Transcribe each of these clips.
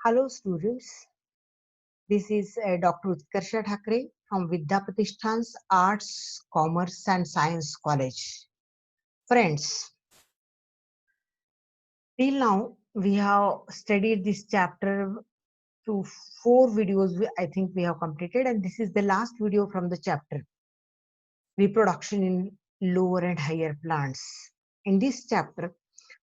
Hello students, this is Dr. Utkarsha Thakre from Vidyapratishthan's Arts, Commerce and Science College. Friends, till now we have studied this chapter through 4 videos I think we have completed, and this is the last video from the chapter, Reproduction in Lower and Higher Plants. In this chapter,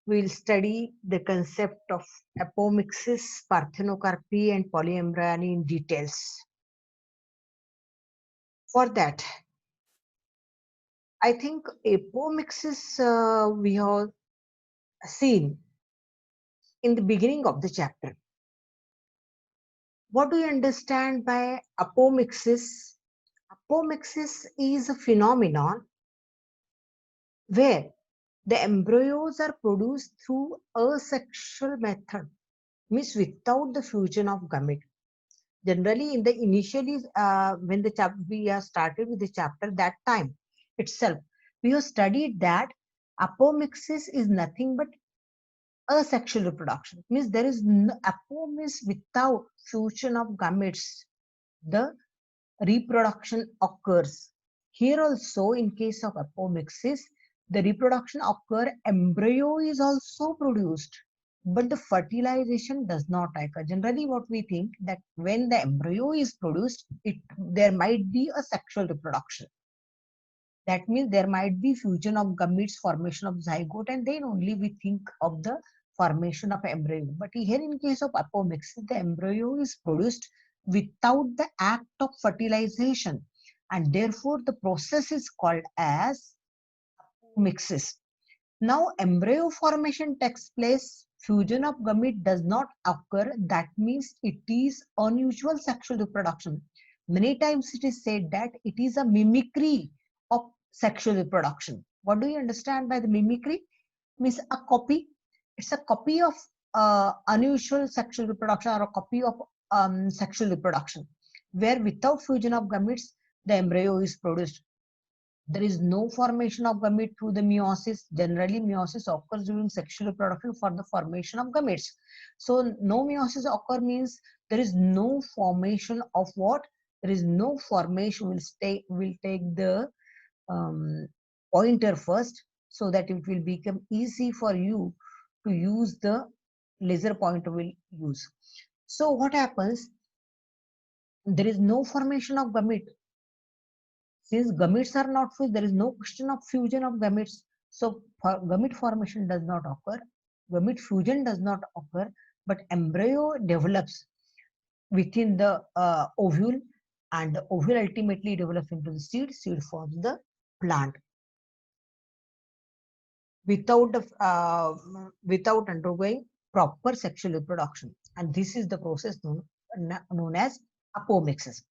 we will study the concept of apomixis, parthenocarpy and polyembryony in details. For that, I think apomixis we have seen in the beginning of the chapter. What do you understand by apomixis? Apomixis is a phenomenon where the embryos are produced through asexual method, means without the fusion of gamete. Generally, in the initially when the we have started with the chapter, that time itself we have studied that apomixis is nothing but asexual reproduction, means there is no, apom is without fusion of gametes, the reproduction occurs. Here also, in case of apomixis, the reproduction occur, embryo is also produced, but the fertilization does not occur. Generally, what we think that when the embryo is produced, there might be a sexual reproduction. That means there might be fusion of gametes, formation of zygote, and then only we think of the formation of embryo. But here in case of apomixis, the embryo is produced without the act of fertilization, and therefore the process is called as apomixis. Now embryo formation takes place, fusion of gamete does not occur, that means it is unusual sexual reproduction. Many times it is said that it is a mimicry of sexual reproduction. What do you understand by the mimicry? Means a copy. It's a copy of unusual sexual reproduction, or a copy of sexual reproduction, where without fusion of gametes, the embryo is produced. There is no formation of gamete through the meiosis. Generally, meiosis occurs during sexual reproduction for the formation of gametes. So, no meiosis occur means there is no formation of what? There is no formation. Will take the pointer first, so that it will become easy for you to use the laser pointer will use. So, what happens? There is no formation of gamete. Since gametes are not fused, there is no question of fusion of gametes. So gamete formation does not occur, gamete fusion does not occur, but embryo develops within the ovule, and the ovule ultimately develops into the seed. Seed forms the plant without undergoing proper sexual reproduction, and this is the process known as apomixis.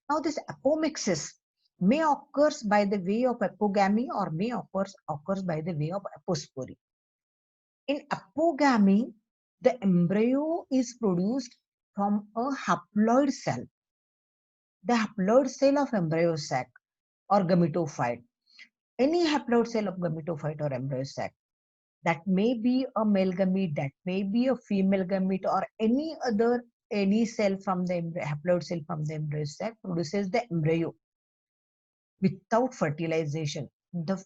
Now, this apomixis may occurs by the way of apogamy, or may occurs by the way of apospory. In apogamy, the embryo is produced from a haploid cell, the haploid cell of embryo sac or gametophyte. Any haploid cell of gametophyte or embryo sac, that may be a male gamete, that may be a female gamete, or any cell from the haploid cell from the embryo sac produces the embryo without fertilization. The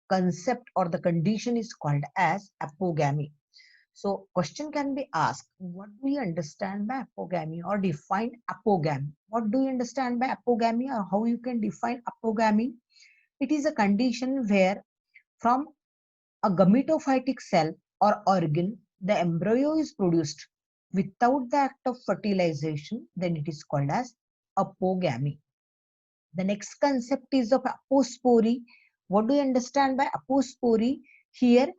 concept or the condition is called as apogamy. So question can be asked, what do you understand by apogamy, or define apogamy? What do you understand by apogamy, or how you can define apogamy? It is a condition where from a gametophytic cell or organ, the embryo is produced without the act of fertilization, then it is called as apogamy. The next concept is of apospory. What do you understand by apospory? Here,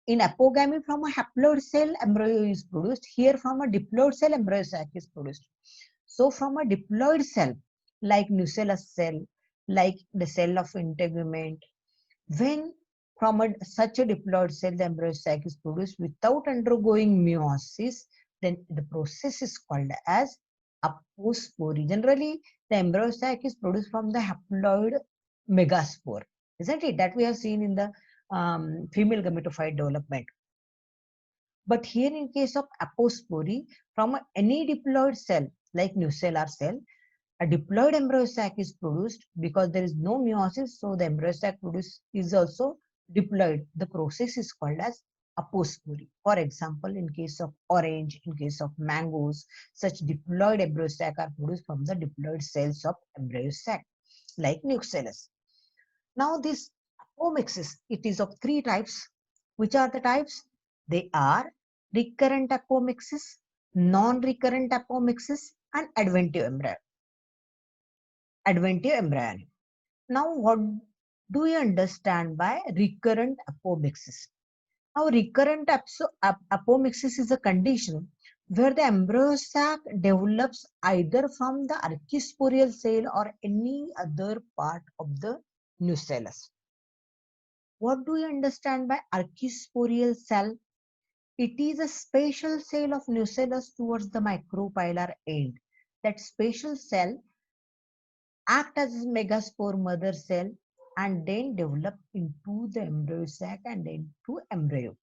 in apogamy, from a haploid cell, embryo is produced. Here, from a diploid cell, embryo sac is produced. So, from a diploid cell, like nucellus cell, like the cell of integument, when from such a diploid cell, the embryo sac is produced without undergoing meiosis, then the process is called as apospory. Generally, the embryo sac is produced from the haploid megaspore, isn't it? That we have seen in the female gametophyte development. But here in case of apospory, from any diploid cell like nucellar cell, a diploid embryo sac is produced because there is no meiosis, so the embryo sac produced is also diploid. The process is called as apospory. For example, in case of orange, in case of mangoes, such diploid embryo sac are produced from the diploid cells of embryo sac, like nucellus. Now this apomixis, it is of three types. Which are the types? They are recurrent apomixis, non-recurrent apomixis, and adventio embryonic. Now, what do you understand by recurrent apomixis? Now, recurrent apomixis is a condition where the embryo sac develops either from the archisporial cell or any other part of the nucellus. What do you understand by archisporial cell? It is a spatial cell of nucellus towards the micropylar end. That spatial cell act as a megaspore mother cell and then develop into the embryo sac and into embryo,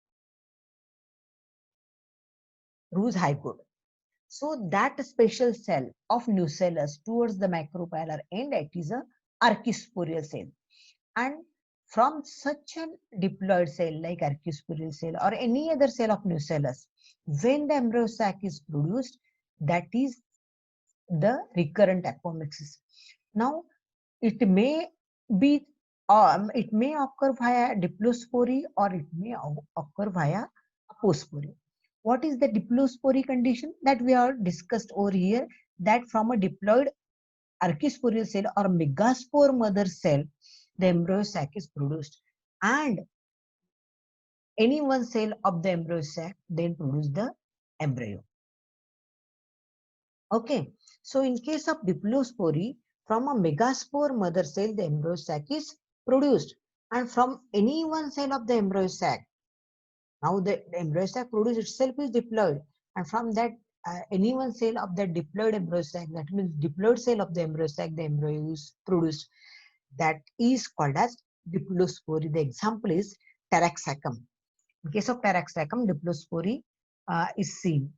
roost zygote. So that spatial cell of nucellus towards the micropylar end, it is a archisporial cell. And from such a diploid cell like archisporial cell or any other cell of nucellus, when the embryo sac is produced, that is the recurrent apomixis. Now, it may be it may occur via diplospory or it may occur via apospory. What is the diplospory condition that we are discussed over here? That from a diploid archisporial cell or megaspore mother cell, the embryo sac is produced, and any one cell of the embryo sac then produce the embryo. Okay, so in case of diplospory, from a megaspore mother cell, the embryo sac is produced, and from any one cell of the embryo sac, now the embryo sac produced itself is diploid, and from that any one cell of the diploid embryo sac, that means diploid cell of the embryo sac, the embryo is produced. That is called as diplospory. The example is Taraxacum. In case of Taraxacum, diplospory is seen.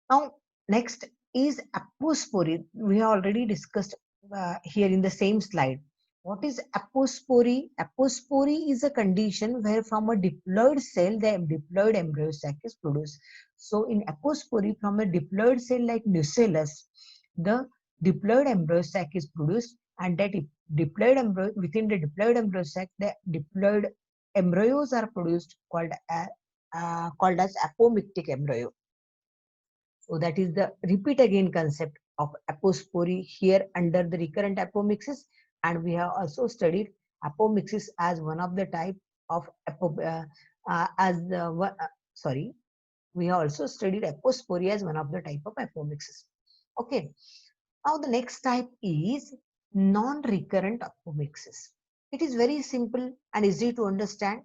Now, next is apospory. We have already discussed here in the same slide. What is apospory? Apospory is a condition where from a diploid cell, the diploid embryo sac is produced. So, in apospory, from a diploid cell like nucellus, the diploid embryo sac is produced, and that diploid embryo, within the diploid embryo sac, the diploid embryos are produced called as apomictic embryo. So that is the repeat again concept of apospory here under the recurrent apomixis, and we have also studied apomixis as one of the type of we have also studied apospory as one of the type of apomixis. Okay, now the next type is non-recurrent apomixis. It is very simple and easy to understand.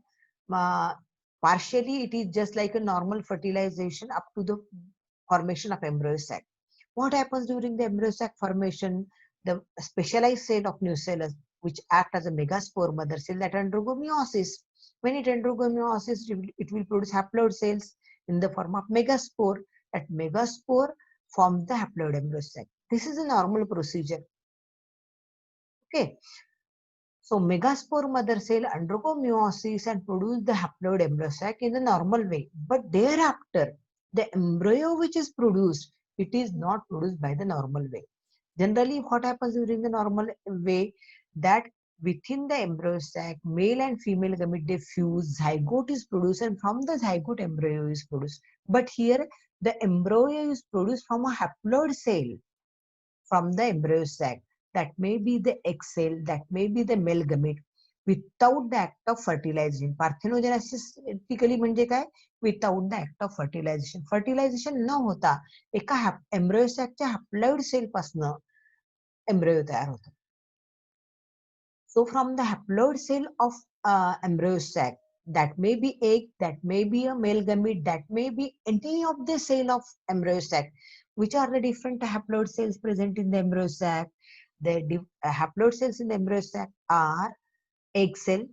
Partially, it is just like a normal fertilization up to the formation of embryo sac. What happens during the embryo sac formation? The specialized cell of nucellus, which act as a megaspore mother cell, that undergo meiosis. When it undergo meiosis, it will produce haploid cells in the form of megaspore. That megaspore forms the haploid embryo sac. This is a normal procedure. Okay. So megaspore mother cell undergo meiosis and produce the haploid embryo sac in the normal way. But thereafter, the embryo which is produced, it is not produced by the normal way. Generally, what happens during the normal way, that within the embryo sac, male and female gamete they fuse, zygote is produced, and from the zygote embryo is produced. But here, the embryo is produced from a haploid cell from the embryo sac. That may be the egg cell, that may be the male gamete, without the act of fertilization. Parthenogenesis typically म्हणजे काय? Without the act of fertilization. Fertilization न होता एका embryo sac च्या haploid cell पासन embryo तयार होतो. So from the haploid cell of embryo sac, that may be egg, that may be a male gamete, that may be any of the cell of embryo sac. Which are the different haploid cells present in the embryo sac? The haploid cells in the embryo sac are egg cell,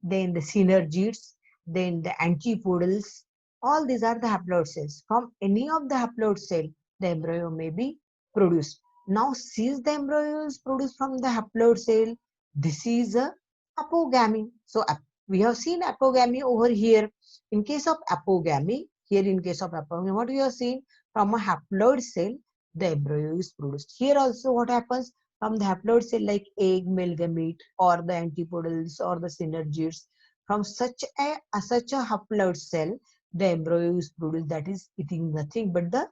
then the synergids, then the antipodals. All these are the haploid cells. From any of the haploid cell, the embryo may be produced. Now, since the embryo is produced from the haploid cell, this is a apogamy. So, we have seen apogamy over here. In case of apogamy, here in case of apogamy, what we have seen, from a haploid cell, the embryo is produced. Here also what happens, from the haploid cell like egg, male gamete, or the antipodals or the synergids, from such a haploid cell, the embryo is produced. That is, it is nothing but the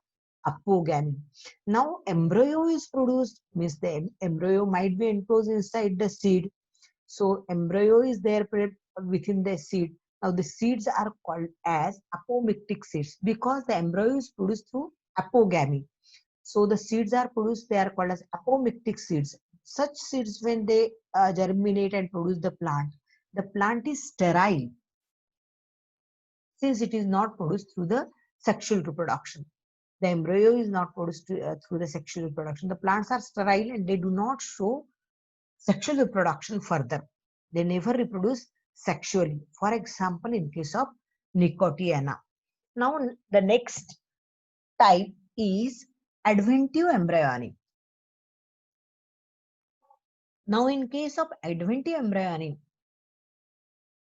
apogamy. Now, embryo is produced means the embryo might be enclosed inside the seed. So, embryo is there within the seed. Now, the seeds are called as apomictic seeds because the embryo is produced through apogamy. So, the seeds are produced, they are called as apomictic seeds. Such seeds, when they germinate and produce the plant is sterile since it is not produced through the sexual reproduction. The embryo is not produced through the sexual reproduction. The plants are sterile and they do not show sexual reproduction further. They never reproduce sexually. For example, in case of Nicotiana. Now, the next type is adventive embryonic. Now, in case of adventive embryonic,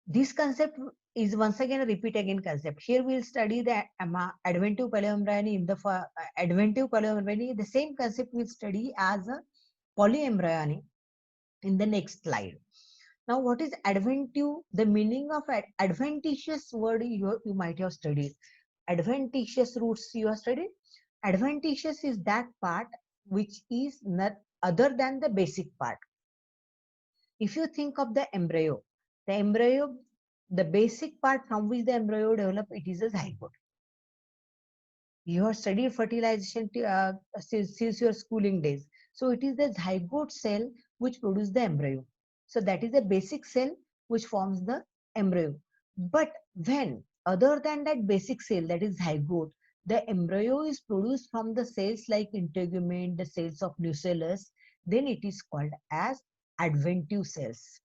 this concept is once again a repeat again concept. Here we will study the adventive polyembryony. In the adventive polyembryony, the same concept we will study as a polyembryony in the next slide. Now, what is adventive? The meaning of adventitious word you might have studied. Adventitious roots you have studied. Adventitious is that part which is not other than the basic part. If you think of the embryo, the basic part from which the embryo develops, it is a zygote. You have studied fertilization since your schooling days. So it is the zygote cell which produces the embryo. So that is the basic cell which forms the embryo. But when other than that basic cell, that is zygote, the embryo is produced from the cells like integument, the cells of nucellus, then it is called as adventive cells.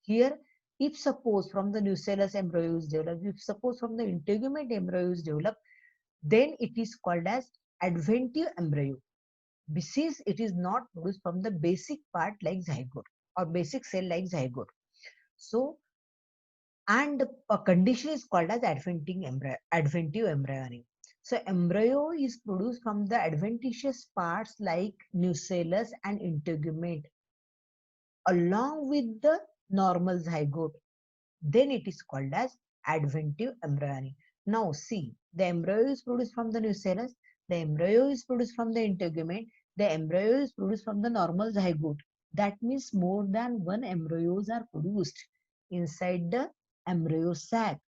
Here, if suppose from the nucellus embryo is developed, if suppose from the integument embryo is developed, then it is called as adventive embryo. Since it is not produced from the basic part like zygote or basic cell like zygote. So, and a condition is called as adventive embryonic. So, embryo is produced from the adventitious parts like nucellus and integument along with the normal zygote. Then it is called as adventive embryonic. Now see, the embryo is produced from the nucellus, the embryo is produced from the integument, the embryo is produced from the normal zygote. That means more than one embryos are produced inside the embryo sac.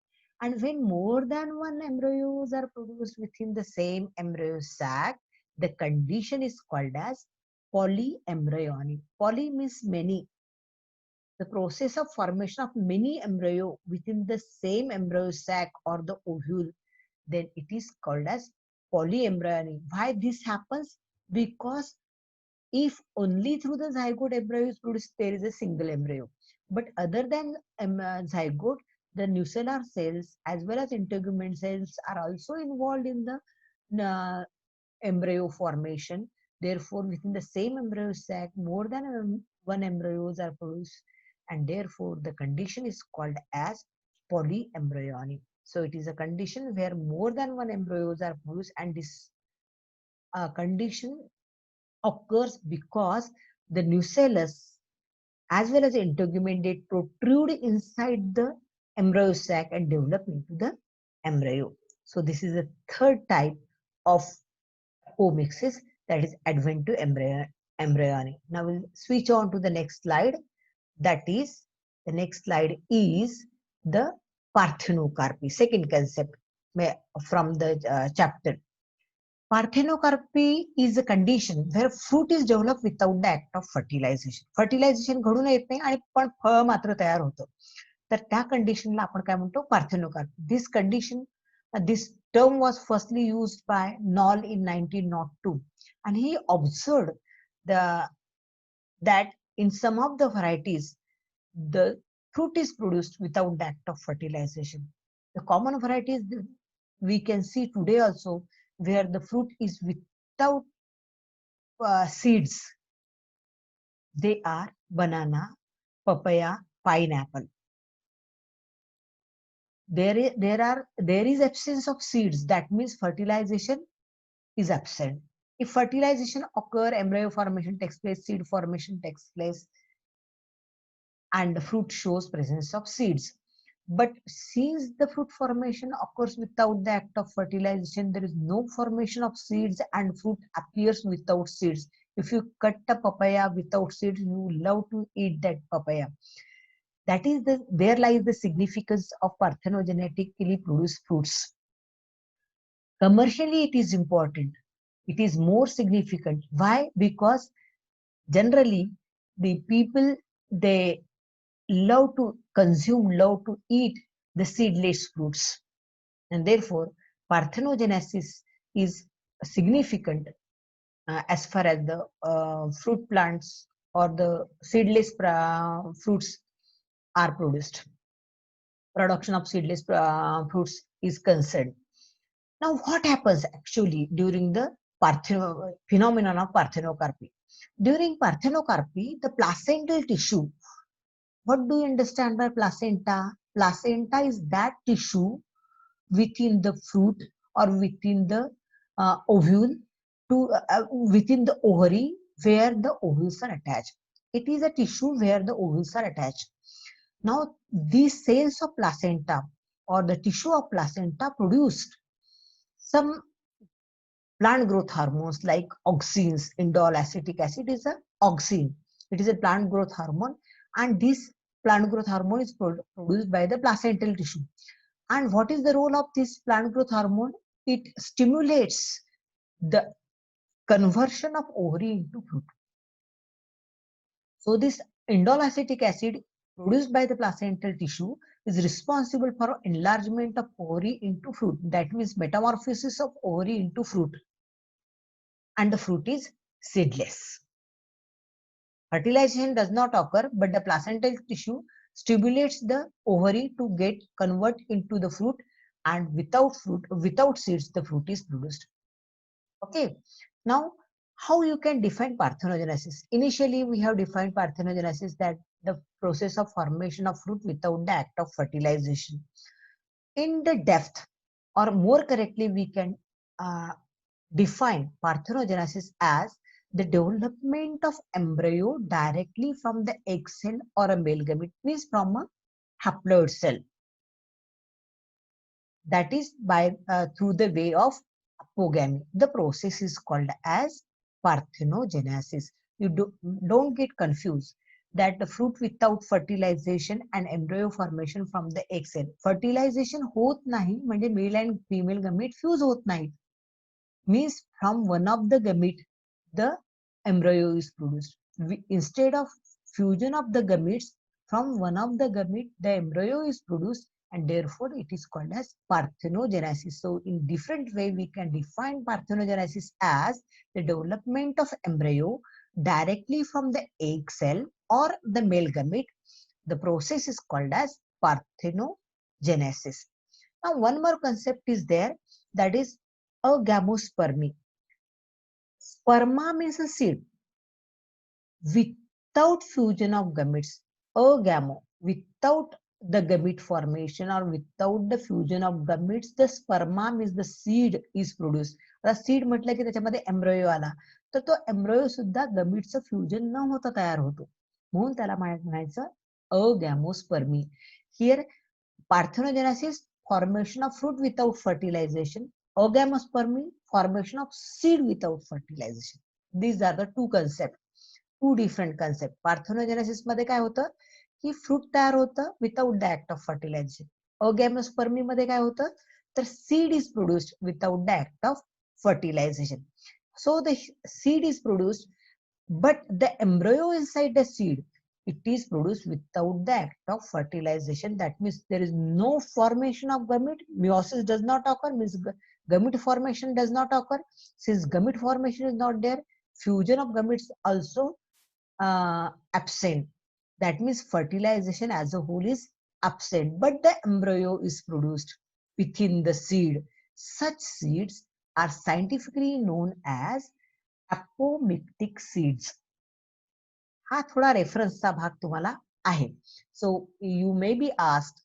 And when more than one embryos are produced within the same embryo sac, the condition is called as polyembryonic. Poly means many. The process of formation of many embryo within the same embryo sac or the ovule, then it is called as polyembryony. Why this happens? Because if only through the zygote embryo is produced, there is a single embryo. But other than zygote, the nucellar cells as well as integument cells are also involved in the embryo formation. Therefore, within the same embryo sac, more than one embryos are produced, and therefore the condition is called as polyembryonic. So it is a condition where more than one embryos are produced, and this condition occurs because the nucellus as well as the integument they protrude inside the embryo sac and develop into the embryo. So this is the third type of apomixis, that is adventive embryonic. Now we'll switch on to the next slide. That is, the next slide is the parthenocarpy, second concept from the chapter. Parthenocarpy is a condition where fruit is developed without the act of fertilization. Fertilization घडून येत नाही आणि पण फळ मात्र तयार होतं. तर त्या कंडिशनला आपण काय म्हणतो, parthenocarpy. This condition, this term was firstly used by Knoll in 1902, and he observed that in some of the varieties, the fruit is produced without the act of fertilization. The common varieties, we can see today also, where the fruit is without seeds. They are banana, papaya, pineapple. There is absence of seeds. That means fertilization is absent. If fertilization occur, embryo formation takes place, seed formation takes place, and the fruit shows presence of seeds. But since the fruit formation occurs without the act of fertilization, there is no formation of seeds and fruit appears without seeds. If you cut a papaya without seeds, you love to eat that papaya. That is there lies the significance of parthenogenetically produced fruits. Commercially, it is important. It is more significant. Why? Because generally the people, they love to consume, love to eat the seedless fruits, and therefore parthenogenesis is significant as far as the fruit plants or the seedless fruits are produced. Production of seedless fruits is concerned. Now, what happens actually during the phenomenon of parthenocarpy? During parthenocarpy, the placental tissue. What do you understand by placenta? Placenta is that tissue within the fruit or within the ovule within the ovary where the ovules are attached. It is a tissue where the ovules are attached. Now, these cells of placenta or the tissue of placenta produced some plant growth hormones like auxins. Indole acetic acid is a auxin. It is a plant growth hormone, and this plant growth hormone is produced by the placental tissue. And what is the role of this plant growth hormone? It stimulates the conversion of ovary into fruit. So this indole acetic acid produced by the placental tissue is responsible for enlargement of ovary into fruit. That means metamorphosis of ovary into fruit. And the fruit is seedless. Fertilization does not occur, but the placental tissue stimulates the ovary to convert into the fruit, and without seeds, the fruit is produced. Okay. Now, how you can define parthenogenesis? Initially, we have defined parthenogenesis that the process of formation of fruit without the act of fertilization. In the depth, or more correctly, we can define parthenogenesis as the development of embryo directly from the egg cell or a male gamete, means from a haploid cell. That is by through the way of apogamy. The process is called as parthenogenesis. You don't get confused that the fruit without fertilization and embryo formation from the egg cell. Fertilization होत नाही म्हणजे mail and female gamete fuse होत नाहीत. Means from one of the gamete the embryo is produced. Instead of fusion of the gametes, from one of the gamete the embryo is produced, and therefore it is called as parthenogenesis. So in different way we can define parthenogenesis as the development of embryo directly from the egg cell or the male gamete. The process is called as parthenogenesis. Now one more concept is there, that is agamospermy. Sperma means a seed. Without fusion of gametes, agamo, without the gamete formation or without the fusion of gametes, the sperma means the seed is produced. आता seed म्हटलं की त्याच्यामध्ये embryo आला, तर तो embryo सुद्धा गमीटचं fusion न होता तयार होतो, म्हणून त्याला म्हणायचं agamospermy. Here parthenogenesis, formation of fruit without fertilization. Agamospermy, formation of seed without fertilization. These are the two concepts. Two different concept. Parthenogenesis मध्ये काय होतं की फ्रूट तयार होतं without the act of fertilization. Agamospermy मध्ये काय होतं तर seed is produced without the act of fertilization. So the seed is produced but the embryo inside the seed, it is produced without the act of fertilization. That means there is no formation of gamete. Meiosis does not occur, means gamete formation does not occur. Since gamete formation is not there, fusion of gametes also absent. That means fertilization as a whole is absent, but the embryo is produced within the seed. Such seeds are scientifically known as apomictic seeds. हा थोडा रेफरन्सचा भाग तुम्हाला आहे. So you may be asked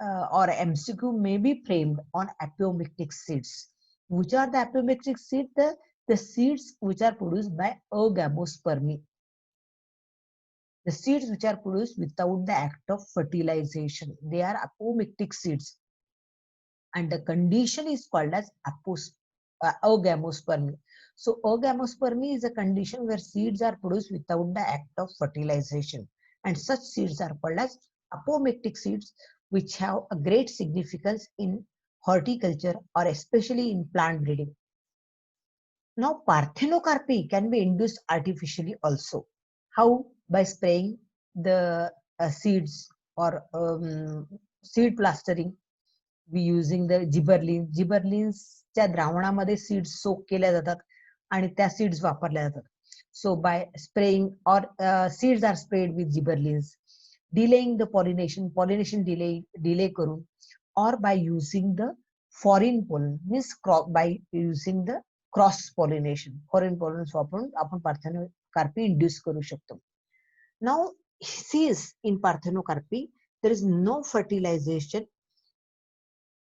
or MCQ may be framed on apomictic seeds. Which are the apomictic seeds? The seeds which are produced by agamospermy. The seeds which are produced without the act of fertilization. They are apomictic seeds. And the condition is called as agamospermy. So agamospermy is a condition where seeds are produced without the act of fertilization, and such seeds are called as apomictic seeds, which have a great significance in horticulture or especially in plant breeding. Now parthenocarpy can be induced artificially also. How? By spraying the seeds or seed plastering. We using the जिबरलिन्सच्या द्रावणामध्ये seeds soak केल्या जातात आणि त्या seeds वापरल्या जातात. So by spraying or seeds are sprayed with gibberellins, delaying the pollination delay करून, or by using the foreign pollen, means by using the cross pollination, foreign pollen वापरून आपण parthenocarpy induce करू शकतो. Now since in parthenocarpy there is no fertilization,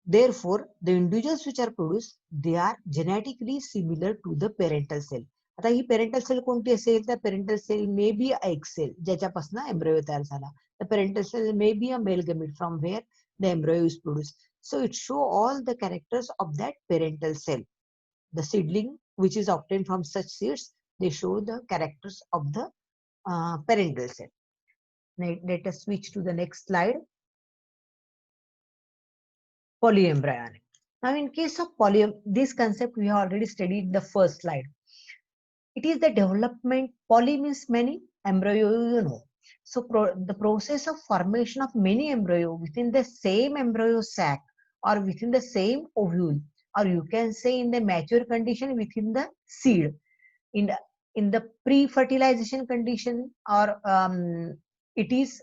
therefore the individuals which are produced, they are genetically similar to the parental cell. आता ही parental cell कोणती असेल तर parental cell may be a egg cell ज्याच्यापासून embryo तयार झाला. The parental cell may be a male gamete from where the embryo is produced. So it show all the characters of that parental cell. The seedling which is obtained from such seeds, they show the characters of the parental cell. Now, let us switch to the next slide. Polyembryonic. Now, in case of this concept we have already studied the first slide. It is the development, poly means many, embryo you know. So the process of formation of many embryo within the same embryo sac or within the same ovule, or you can say in the mature condition within the seed, in the pre-fertilization condition, or it is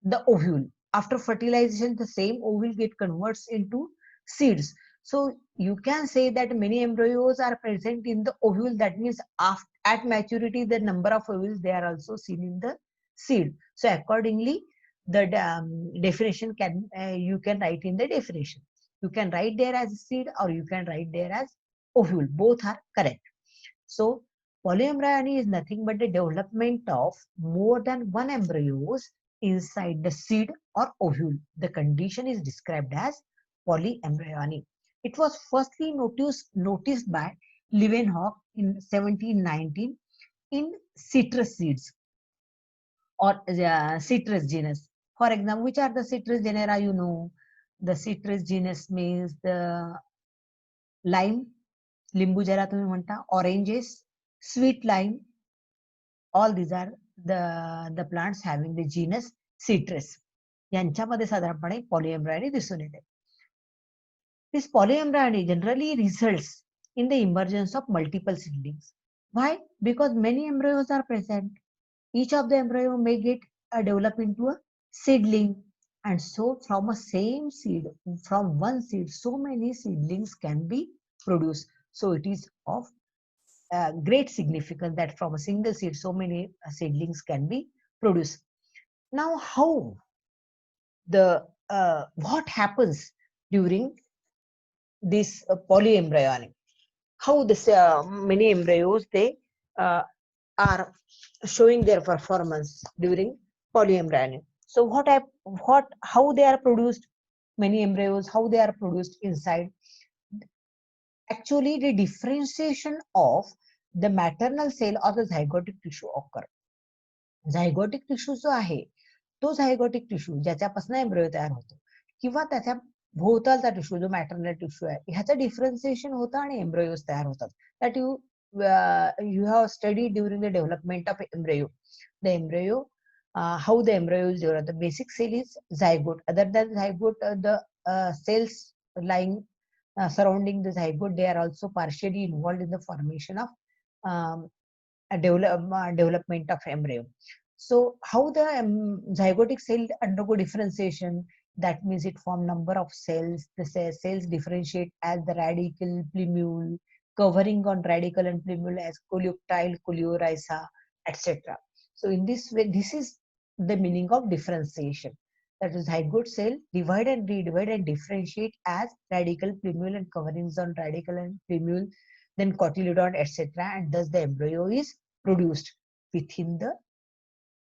the ovule. After fertilization, the same ovule get converts into seeds. So you can say that many embryos are present in the ovule. That means at maturity, the number of ovules, they are also seen in the seed. So accordingly, the definition can you can write in the definition. You can write there as seed or you can write there as ovule. Both are correct. So polyembryony is nothing but the development of more than one embryos inside the seed or ovule. The condition is described as polyembryony. It was firstly noticed by Leeuwenhoek in 1719 in citrus seeds or citrus genus. For example, which are the citrus genera you know? The citrus genus means the lime, लिंबू ज्याला तुम्ही म्हणता, oranges, sweet lime. All these are the plants having the genus citrus. यांच्यामध्ये साधारणपणे polyembryony दिसून येते. This polyembryony generally results in the emergence of multiple seedlings. Why? Because many embryos are present. Each of the embryo may get develop into a seedling, and so from a same seed, from one seed, so many seedlings can be produced. So it is of great significance that from a single seed, so many seedlings can be produced. Now, how what happens during this polyembryonic? How this many embryos they are showing their performance during polyembryonic. So how they are produced? Many embryos, how they are produced inside? Actually, the differentiation of the maternal cell or the zygotic tissue occur. Zygotic tissue जो आहे तो zygotic tissue ज्याच्यापासून embryo तयार होतो किंवा त्याच्या भोवतालचा tissue जो maternal tissue आहे ह्याचं डिफरन्सिएशन होतं आणि एम्ब्रियोज तयार होतात. That you have studied during the development of embryo. The embryo, how the embryo is developed. The basic cell is zygote. Other than zygote, the cells lying surrounding the zygote, they are also partially involved in the formation of a development of embryo. So how the zygotic cell undergo differentiation? That means it form number of cells. The cells differentiate as the radicle, plumule, covering on radicle and plumule as coleoptile, coleorhiza, etc. So in this way, this is the meaning of differentiation. That is, zygote cell divide and redivide and differentiate as radicle, plumule, and coverings on radicle and plumule, then cotyledon, etc. And thus the embryo is produced within the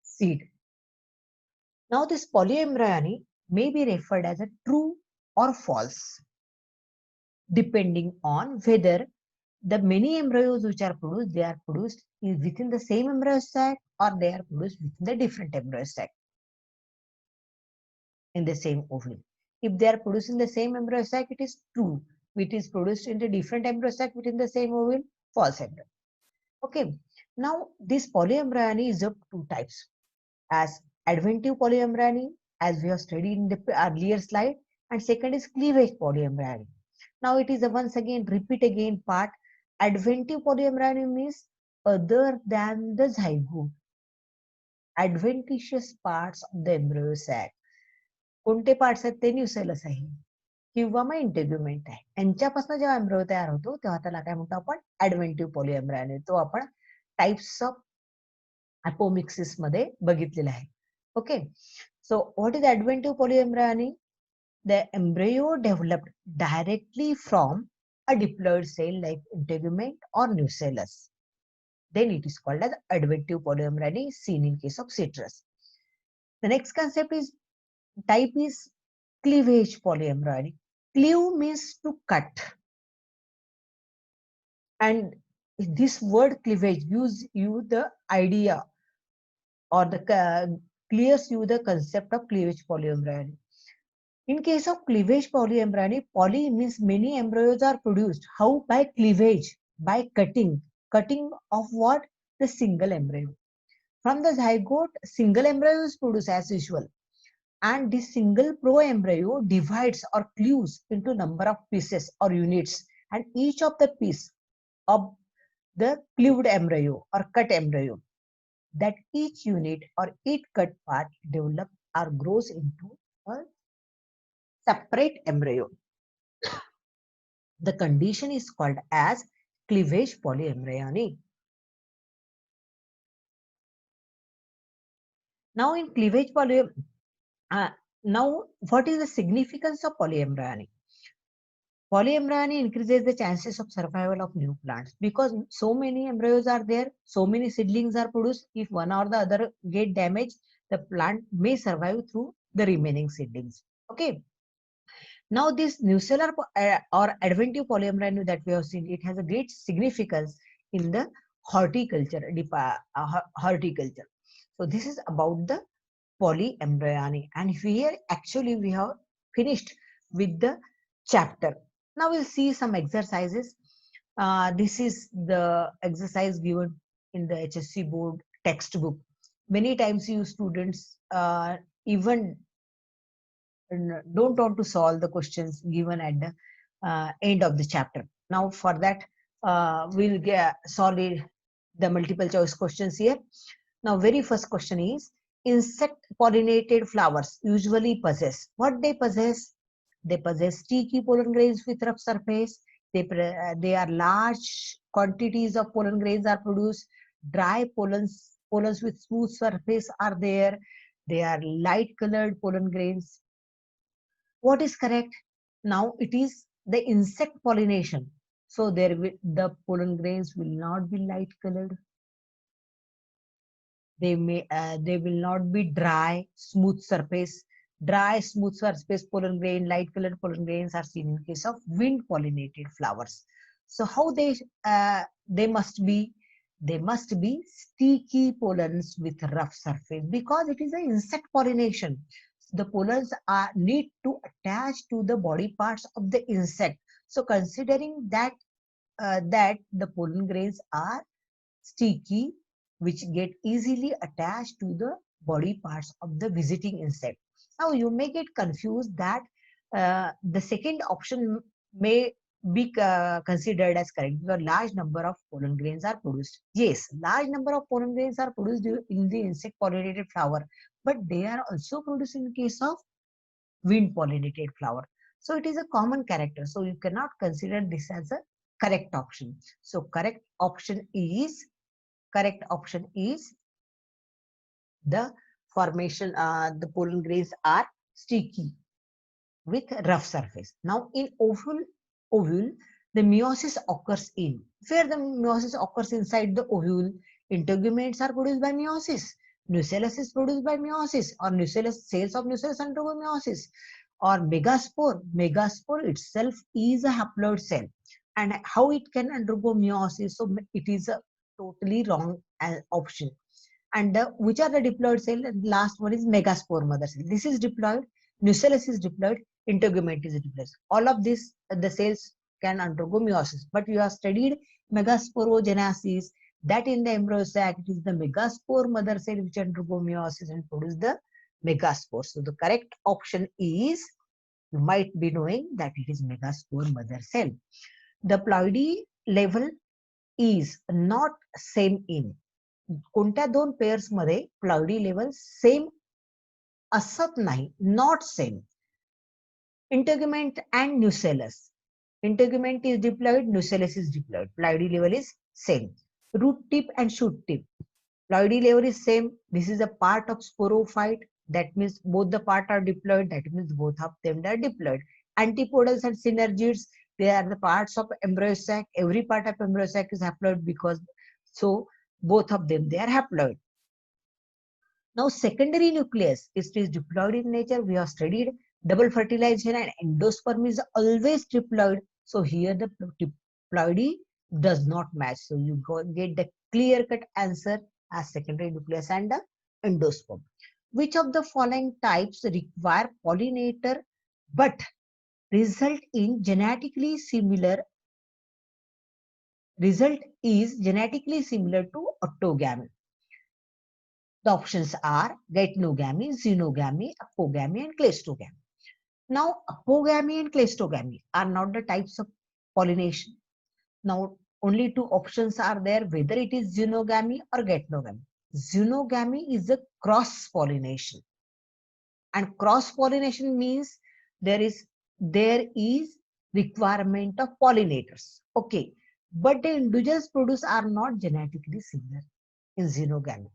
seed. Now this polyembryony may be referred as a true or false, depending on whether the many embryos which are produced, they are produced within the same embryo sac or they are produced within the different embryo sac in the same ovule. If they are produced in the same embryo sac, it is true. It is produced in the different embryo sac within the same ovule, false embryo. Okay. Now this polyembryony is of two types, as adventive polyembryony, as we have studied in the earlier slide, and second is cleavage polyembryony. Now it is a once again repeat again part. Adventive polyembryony means other than the zygote, adventitious parts of the embryo sac. कोणते parts आहेत ते nucellus आहे किंवा मग इंटेग्युमेंट आहे. यांच्यापासून जेव्हा embryo तयार होतो तेव्हा त्याला काय म्हणतो आपण, ऍडव्हेंटिव्ह पॉलीएम्ब्रायनी. तो आपण टाइप्स ऑफ अपोमिक्सिस मध्ये बघितलेला आहे. Okay, so what is adventive polyembryony? The embryo developed directly from a diploid cell like integument or nucellus. Then it is called as adventive polyembryony, seen in case of citrus. The next concept is type is cleavage polyembryony. Cleave means to cut, and this word cleavage gives you the idea or the clears you the concept of cleavage polyembryony. In case of cleavage polyembryony, poly means many embryos are produced. How? By cleavage, by cutting. Cutting of what? The single embryo. From the zygote, single embryo is produced as usual. And this single pro-embryo divides or cleaves into number of pieces or units. And each of the piece of the cleaved embryo or cut embryo, that each unit or each cut part develops or grows into a separate embryo. The condition is called as cleavage polyembryony. Now in cleavage now what is the significance of polyembryony? Polyembryony increases the chances of survival of new plants because so many embryos are there, so many seedlings are produced. If one or the other get damaged, the plant may survive through the remaining seedlings. Okay. Now this nucellar or adventive polyembryony that we have seen, it has a great significance in the horticulture. Horticulture. So this is about the polyembryony, and here actually we have finished with the chapter. Now we'll see some exercises. This is the exercise given in the HSC board textbook. Many times you students even don't want to solve the questions given at the end of the chapter. Now for that, we'll solve the multiple choice questions here. Now very first question is, insect pollinated flowers usually possess, what they possess? They possess sticky pollen grains with rough surface. They are large quantities of pollen grains are produced. Dry pollens with smooth surface are there. They are light colored pollen grains. What is correct? Now it is the insect pollination. So the pollen grains will not be light colored. They will not be dry, smooth surface. Dry, smooth surface pollen grain, light colored pollen grains are seen in case of wind pollinated flowers. So how they must be? They must be sticky pollens with rough surface because it is an insect pollination. The pollens need to attach to the body parts of the insect. So considering that the pollen grains are sticky, which get easily attached to the body parts of the visiting insect. Now you may get confused that the second option may be considered as correct because large number of pollen grains are produced. Yes, large number of pollen grains are produced in the insect pollinated flower, but they are also produced in case of wind pollinated flower. So it is a common character. So you cannot consider this as a correct option. So correct option is the formation, the pollen grains are sticky with rough surface. Now in ovule, the meiosis occurs in, where the meiosis occurs inside the ovule. Integuments are produced by meiosis. Nucellus is produced by meiosis, or nucellus, cells of nucellus undergo meiosis. Or megaspore itself is a haploid cell. And how it can undergo meiosis? So it is a totally wrong option. And which are the diploid cell? And last one is megaspore mother cell. This is diploid, nucellus is diploid, integument is diploid. All of this, the cells can undergo meiosis. But you have studied megasporogenesis, that in the embryo sac, it is the megaspore mother cell which undergo meiosis and produce the megaspore. So the correct option is, you might be knowing that it is megaspore mother cell. The ploidy level is not same in. कोणत्या दोन pairs मध्ये प्लाउडी level same असत नाही, not same. Integument and nucellus. Integument is diploid, nucellus is diploid. Ploidy level is same. Root tip and shoot tip. Ploidy level is same. This is a part of sporophyte. That means both the part are diploid. That means both of them are diploid. Antipodals and synergids, they are the parts of embryo sac. Every part of embryo sac is haploid because so both of them, they are haploid. Now secondary nucleus, it is diploid in nature. We have studied double fertilization and endosperm is always diploid. So here the diploidy does not match. So you get the clear-cut answer as secondary nucleus and the endosperm. Which of the following types require pollinator but result is genetically similar to autogamy? The options are geitonogamy, xenogamy, apogamy, and cleistogamy. Now, apogamy and cleistogamy are not the types of pollination. Now, only two options are there, whether it is xenogamy or geitonogamy. Xenogamy is a cross-pollination. And cross-pollination means there is requirement of pollinators. Okay. But the individuals produced are not genetically similar in xenogamy.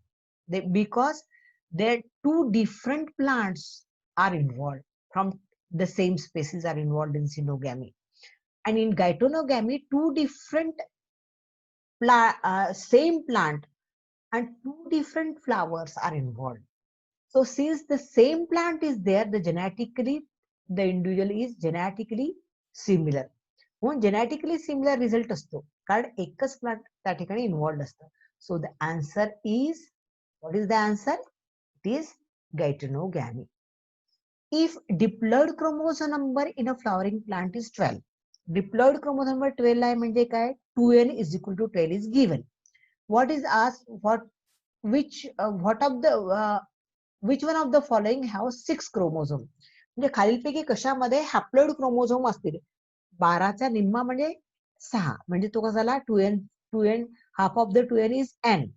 Because there two different plants are involved from the same species are involved in xenogamy. And in geitonogamy, two different same plant and two different flowers are involved. So since the same plant is there, the individual is genetically similar. Genetically similar result असतो कारण एकच plant त्या ठिकाणी involved असतं. So the answer is, what is the answer? It is geitonogamy. If diploid chromosome number in a flowering plant is 12, diploid chromosome number 12 आहे म्हणजे काय? 2n is equal to 12 is given. What is asked? Which one of the following have 6 chromosome? म्हणजे खालीलपैकी कशामध्ये haploid chromosome असतील? 12चा निम्मा म्हणजे 6, म्हणजे तो कसा झाला? 2n, half of the 2n is n.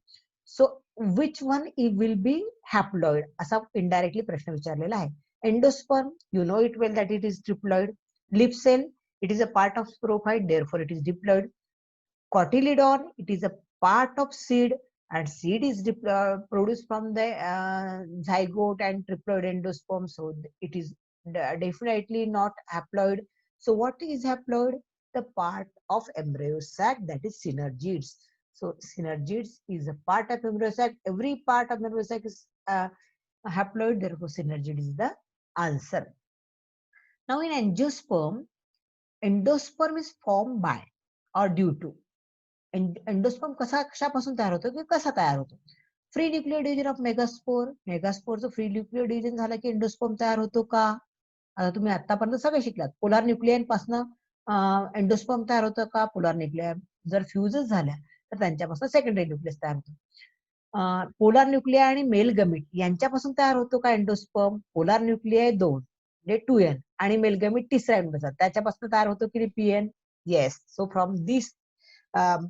So which one it will be haploid? असा indirectly प्रश्न विचारलेला आहे. Endosperm, you know it well that it is triploid. Leaf cell, it is a part of sporophyte, therefore it is diploid. Cotyledon, it is a part of seed, and seed is produced from the zygote and triploid endosperm, so it is definitely not haploid. So what is haploid? The part of embryo sac, that is synergids. So synergids is a part of embryo sac. Every part of embryo sac is haploid, therefore synergid is the answer. Now in angiosperm, endosperm is formed by or due to. Endosperm कशापासून तयार होतो की कसा तयार होतो? Free nuclear division of megaspore. मेगास्पोरचं free nuclear division झालं की एंडोस्पर्म तयार होतो का? आता तुम्ही आतापर्यंत सगळे शिकलात. पोलार न्यूक्लियन पासून एंडोस्पर्म तयार होतं का? पोलार न्यूक्लियर जर फ्युजच झाल्या तर त्यांच्यापासून सेकंडरी न्यूक्लियस तयार होतो. पोलार न्यूक्लिया आणि मेल गमिट यांच्यापासून तयार होतो का एंडोस्पर्म? पोलार न्यूक्लिया 2 म्हणजे 2n आणि मेल गमिट तिसऱ्या एंडोचा त्याच्यापासून तयार होतो की pn? Yes. So from this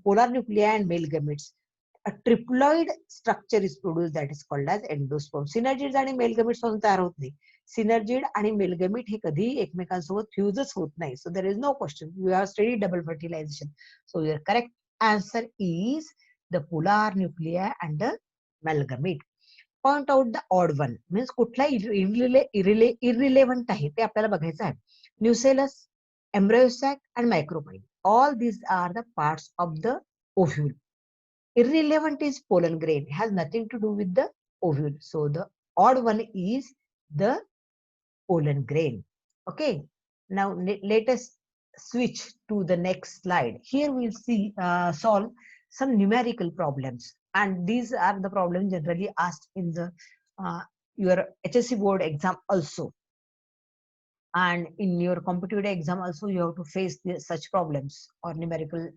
polar nuclei and male gametes, a triploid structure is produced that is called as endosperm. Synergids आणि मेल गमिट्स पासून तयार होत नाही. सिनर्जिड आणि मेलगमिट हे कधी एकमेकांसोबत फ्यूजच होत नाही. So there is no question. You have study double fertilization. So your correct answer is the polar nuclei and the male gamete. Point out the odd one means कुठला इरिलेव्हंट आहे ते आपल्याला बघायचं आहे. Nucellus, embryo sac and micropyle, all these are the parts of the ovule. Irrelevant is pollen grain, has nothing to do with the ovule. So the odd one is the pollen grain. Okay, now let us switch to the next slide. Here we'll see solve some numerical problems, and these are the problems generally asked in the your HSC board exam also, and in your competitive exam also you have to face such problems or numerical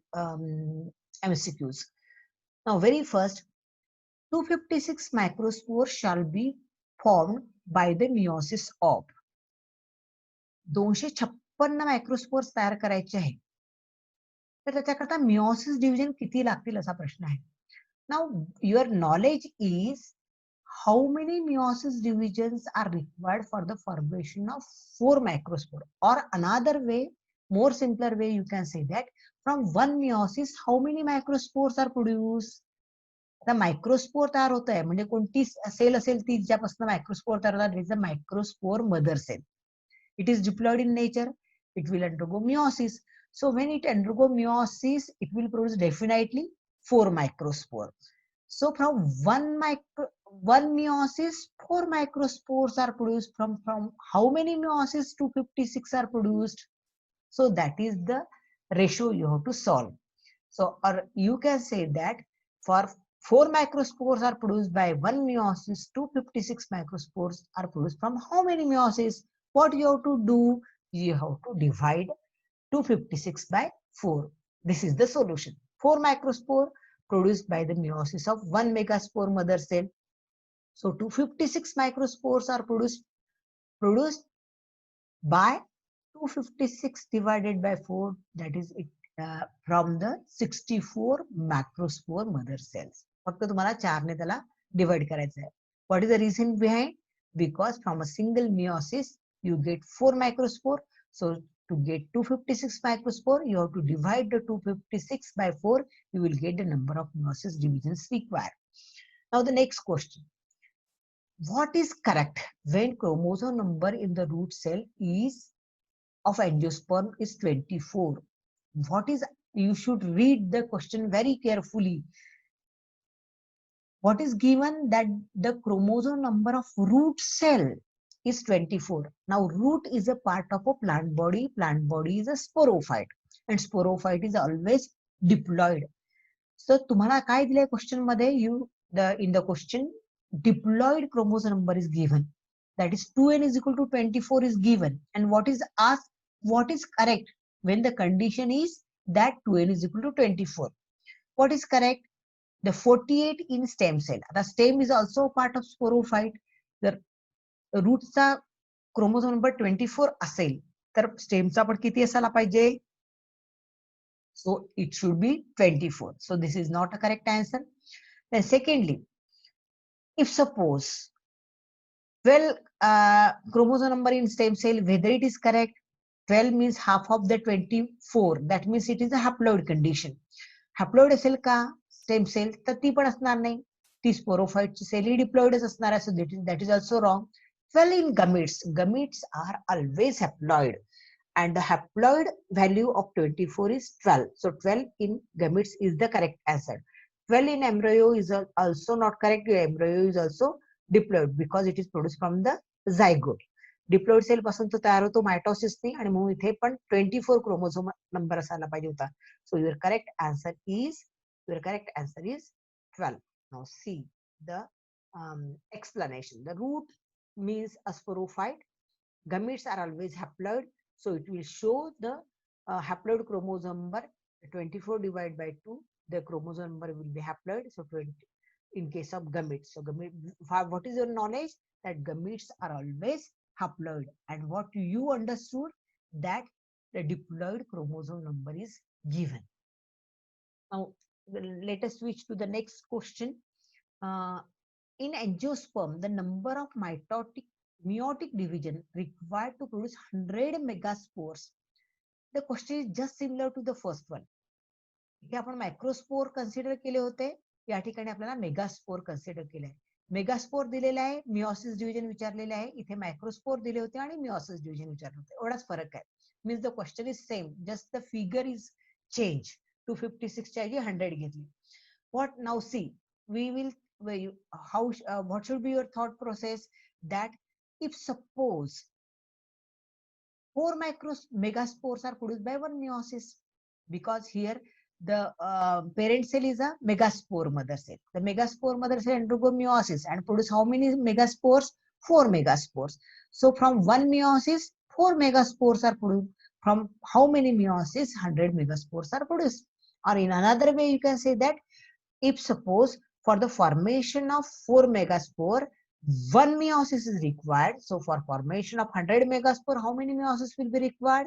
MCQs. Now, very first, 256 microspores shall be formed by the meiosis of. 256 मायक्रोस्पोर्स तयार करायचे आहे, तर त्याच्याकरता meiosis division किती लागतील असा प्रश्न आहे. Now your knowledge is how many meiosis divisions are required for the formation of 4 microspore, or another way, more simpler way, you can say that from one meiosis how many microspores are produced. आता microspore तयार होत आहे म्हणजे कोणती cell असेल ती ज्यापासून microspore तयार होतात, is a microspore mother cell. It is diploid in nature, it will undergo meiosis. So when it undergo meiosis, it will produce definitely 4 microspore. So from one meiosis, 4 microspores are produced. From how many meiosis 256 are produced? So that is the ratio you have to solve. So or you can say that for 4 microspores are produced by one meiosis, 256 microspores are produced from how many meiosis? What you have to do? You have to divide 256 by 4. This is the solution. 4 microspore produced by the meiosis of one megaspore mother cell. So 256 microspores are produced by 256 divided by 4, that is it, from the 64 macrospore mother cells. फक्त तुम्हाला 4 ने त्याला divide करायचं आहे. What is the reason behind? Because from a single meiosis you get 4 microspore. So to get 256 microspore, you have to divide the 256 by 4. You will get the number of meiosis divisions required. Now the next question. What is correct when chromosome number in the root cell is of angiosperm is 24? What is, you should read the question very carefully. What is given that the chromosome number of root cell is 24. Now root is a part of a plant body. Plant body is a sporophyte, and sporophyte is always diploid. So तुम्हाला काय दिलंय question मध्ये, in the question diploid chromosome number is given, that is 2n is equal to 24 is given, and what is asked, what is correct when the condition is that 2n is equal to 24. What is correct? The 48 in stem cell. The stem is also a part of sporophyte. The rootचा chromosome number 24 असेल तर स्टेमचा पण किती असायला पाहिजे? So it should be 24. So this is not a correct answer. Then secondly, if suppose 12 chromosome number in stem cell, whether it is correct, 12 means half of the 24. That means it is a haploid condition. Haploid असेल का stem cell? तर ती पण असणार नाही, ती स्पोरोफाइटची cell ही डिप्लॉइडच असणार आहे. So that is also wrong. 12 in gametes. Gametes are always haploid, and the haploid value of 24 is 12. So 12 in gametes is the correct answer. 12 in embryo is also not correct. Embryo is also diploid because it is produced from the zygote. Diploid cell पासून तो तयार होतो मायटोसिसनी, आणि म्हणून इथे पण 24 chromosome number असायला पाहिजे होता. सो your correct answer is 12. Now see the explanation. The root means a sporophyte. Gametes are always haploid, so it will show the haploid chromosome number 24 divided by 2. The chromosome number will be haploid. So 20 in case of gametes. So what is your knowledge? That gametes are always haploid, and what you understood that the diploid chromosome number is given. Now let us switch to the next question. In angiosperm, the number of meiotic division required to produce 100 megaspores. The question is just similar to the first one. इथे आपण microspore consider केले होते, या ठिकाणी आपल्याला megaspore consider केले. Megaspore दिलेला आहे, मिओसिस डिव्हिजन विचारलेले आहे. इथे मायक्रोस्पोर दिले होते आणि मिओसिस डिव्हिजन विचारले होते. एवढाच फरक आहे. Means the question is same, just the figure is change. 256 च्या ऐवजी 100 घेतली. What now? See, we will what should be your thought process, that if suppose 4 megaspores are produced by one meiosis, because here the parent cell is a megaspore mother cell. The megaspore mother cell undergo meiosis and produce how many megaspores? 4 megaspores. So from one meiosis 4 megaspores are produced. From how many meiosis? 100 megaspores are produced. Or in another way you can say that, if suppose for the formation of 4 megaspore, one meiosis is required. So for formation of 100 megaspore, how many meiosis will be required?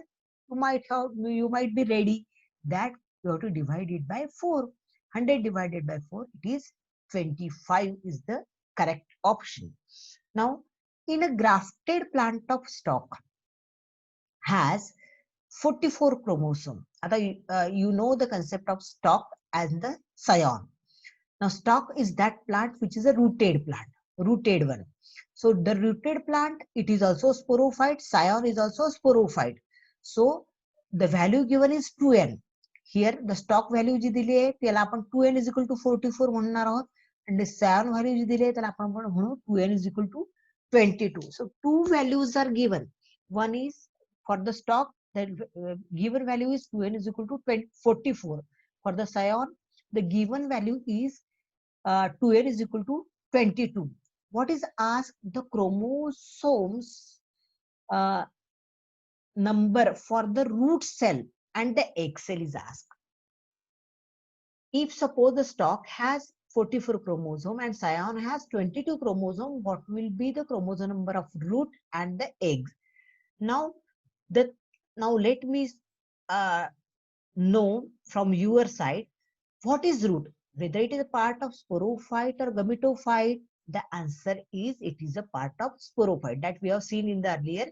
You might be ready that you have to divide it by 4. 100 divided by 4, it is 25 is the correct option. Now, in a grafted plant of stalk has 44 chromosome. You know the concept of stalk as the scion. Now, stalk is that plant which is a rooted plant, rooted one. So, the rooted plant, it is also sporophyte, scion is also sporophyte. So, the value given is 2n. Here, the stalk value जी दिली आहे त्याला आपण 2n is equal to 44 म्हणणार आहोत. And the scion value जी दिली आहे त्याला आपण म्हणू 2n is equal to 22. So, two values are given. One is for the stalk, the given value is 2n is equal to 44. For the scion, the given value is 2n is equal to 22. What is asked? The chromosomes number for the root cell and the egg cell is asked. If suppose the stalk has 44 chromosome and scion has 22 chromosome, what will be the chromosome number of root and the egg? Now let me know from your side, what is root? Whether it is a part of sporophyte or gametophyte, the answer is it is a part of sporophyte, that we have seen in the earlier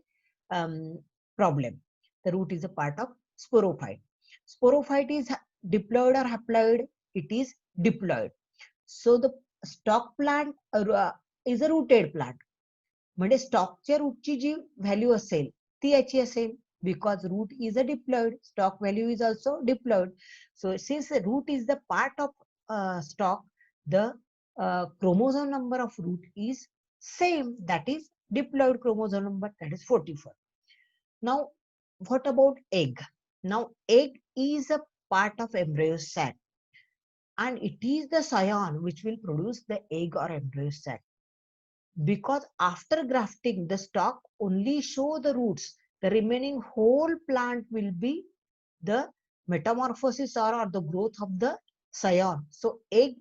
problem. The root is a part of sporophyte. Sporophyte is diploid or haploid? It is diploid. So the stalk plant is a rooted plant. म्हणजे स्टॉकच्या रूटची जी value असेल ती याची असेल, because root is a diploid, stalk value is also diploid. So since the root is the part of stalk, the chromosome number of root is same, that is diploid chromosome number, that is 44. Now what about egg? Now egg is a part of embryo sac, and it is the scion which will produce the egg or embryo sac. Because after grafting, the stalk only show the roots. The remaining whole plant will be the metamorphosis or the growth of the scion. So egg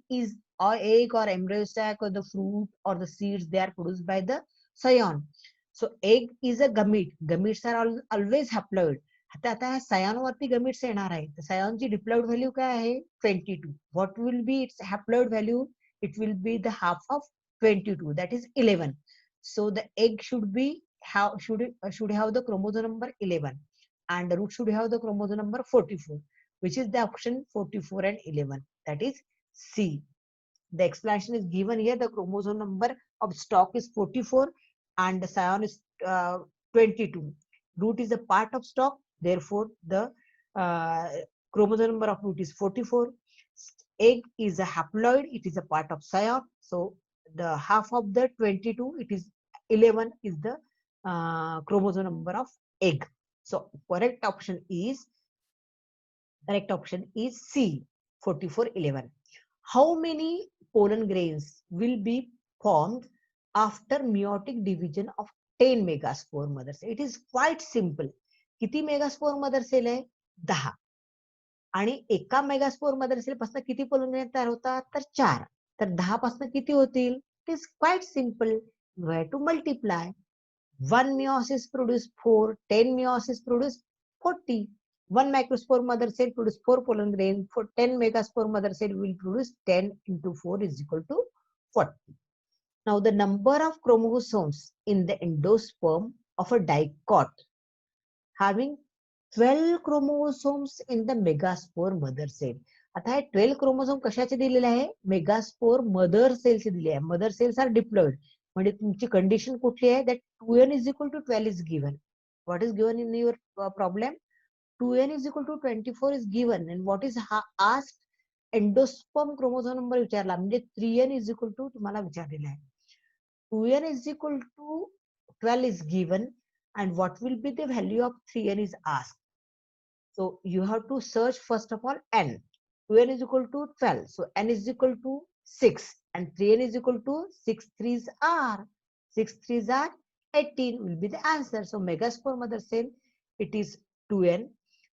or embryo sac or the fruit or the seeds, they are produced by the scion. So egg is a gamete. Gametes are always haploid. आता scion वरती gametes येणार आहे. तर scion ची diploid value काय आहे? 22. What will be its haploid value? It will be the half of 22, that is 11. So the egg should have the chromosome number 11, and the root should have the chromosome number 44, which is the option 44 and 11, that is C. The explanation is given here. The chromosome number of stalk is 44 and the scion is 22. Root is a part of stalk, therefore the chromosome number of root is 44. Egg is a haploid, it is a part of scion, so the half of the 22, it is 11 is the chromosome number of egg. So correct option is C, 4411. How many pollen grains will be formed after meiotic division of 10 megaspore mother cell? It is quite simple. किती megaspore mother cell आहे? 10. आणि एका megaspore mother cell पासून किती pollen grain तयार होतात? तर 4. तर 10 पासून किती होतील? It is quite simple. You have to multiply. 1 meiosis produce 4, 10 meiosis produce 40. 1 microspore mother cell produce 4 pollen grain. For 10 megaspore mother cell will produce 10 into 4 is equal to 40. Now the number of chromosomes in the endosperm of a dicot having 12 chromosomes in the megaspore mother cell. आता हे 12 chromosome कशाचे दिलेले आहे? Megaspore mother सेलचे दिले आहे. Mother cells are diploid. म्हणजे तुमची condition कुठली आहे? That 2n is equal to 12 is given. What is given in your problem? 2n is equal to 24 is given. And what is asked? Endosperm chromosome number विचारला म्हणजे 3n is equal to तुम्हाला विचारलेला आहे. 2n is equal to 12 is given. And what will be the value of 3n is asked. So you have to search first of all n. 2n is equal to 12. So n is equal to 6. And 3n is equal to 6 3s are. 6 3s are 18 will be the answer. So megaspore mother cell, it is 2n.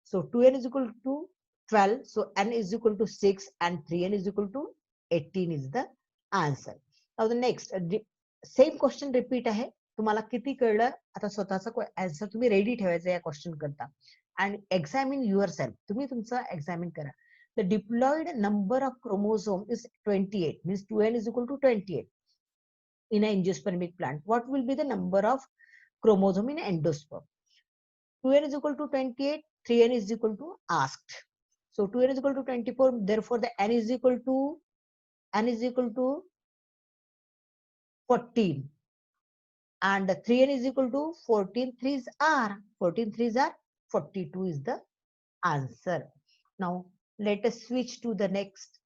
So 2n is equal to 12. So n is equal to 6 and 3n is equal to 18 is the answer. Now the next, same question repeat आहे. तुम्हाला किती कळलं आता स्वतःचा answer तुम्ही ready ठेवायचा या question करता and examine yourself. तुम्ही तुमचं examine करा. The diploid number of chromosome is 28, means 2n is equal to 28 in an angiospermic plant. What will be the number of chromosome in endosperm? 2n is equal to 28, 3n is equal to asked. So 2n is equal to 24, therefore the n is equal to 14. And 3n is equal to 14 3s are. 14 3s are 42 is the answer. Now let us switch to the next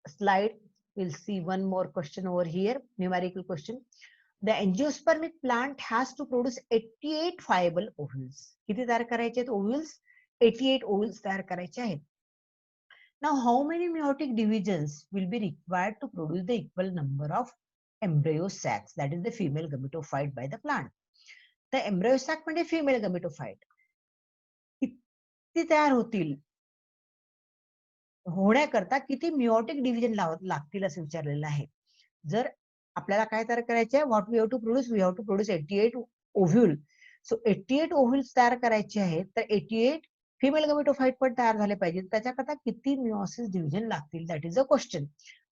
slide. We'll see one more question over here, numerical question. The angiospermic plant has to produce 88 viable ovules. किती तयार करायचे आहेत ovules? 88 ovules तयार करायचे आहेत. Now how many meiotic divisions will be required to produce the equal number of embryo sacs, that is the female gametophyte by the plant? The embryo sac म्हणजे female gametophyte. किती तयार होतील? होण्याकरता किती मिओटिक division लागतील असं विचारलेलं आहे. जर आपल्याला काय तयार करायचे आहे, what we have to produce, we have to produce 88 ovule. So 88 ovules तयार करायचे आहेत, तर 88 फिमेल गमेटोफाइट पण तयार झाले पाहिजे. त्याच्याकरता किती मिओसिस डिव्हिजन लागतील, that is a question.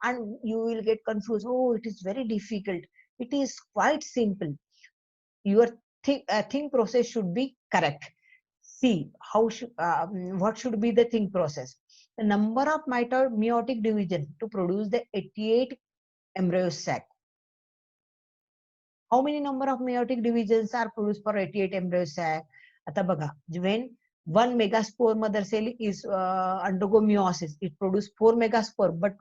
And you will get confuse, oh it is very difficult. It is quite simple. Your think process should be correct. See how what should be the think process. The number of meiotic division to produce the 88 embryo sac. How many number of meiotic divisions are produced for 88 embryo sac? आता बघा, when one megaspore mother cell is undergo meiosis, it produces 4 megaspore, but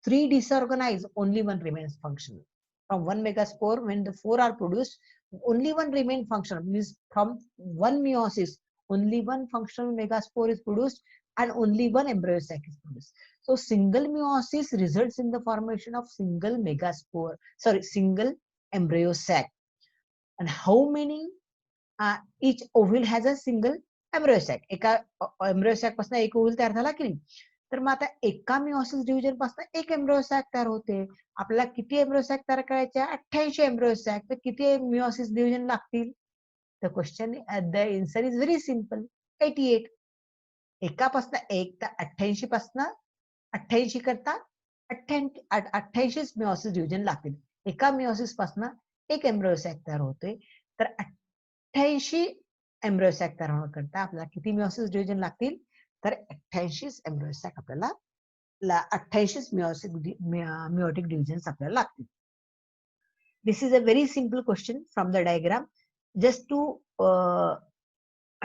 3 disorganized, only one remains functional. From one megaspore, when the 4 are produced, only one remain functional. Means from one meiosis, only one functional megaspore is produced and only one embryo sac is produced. So single meiosis results in the formation of single megaspore, single embryo sac. And how many? Each ovule has a single embryo sac. एका embryo sac पासून एक oval तयार झाला की नाही. तर मग आता एका मिओसिस डिव्हिजन पासून एक एम्ब्रियो सॅक तयार होते. आपल्याला किती एम्ब्रियो सॅक तयार करायचे? 88 एम्ब्रियो सॅक. तर किती मिओसिस डिव्हिजन लागतील? The question, the answer is very simple, 88. एकापासून एक तर 88 पासून 88 करता 88 मिओसिस डिव्हिजन लागतील. एका मिओसिस पासून एक एम्ब्रियो सॅक तयार होते. तर 88 एम्ब्रियो सॅक तयार होण्याकरता आपल्याला किती मिओसिस डिव्हिजन लागतील? तर 88 एम्ब्रियो सॅक आपल्याला 88 मिओटिक डिव्हिजन्स आपल्याला लागतील. This is a very simple question from the diagram. Just to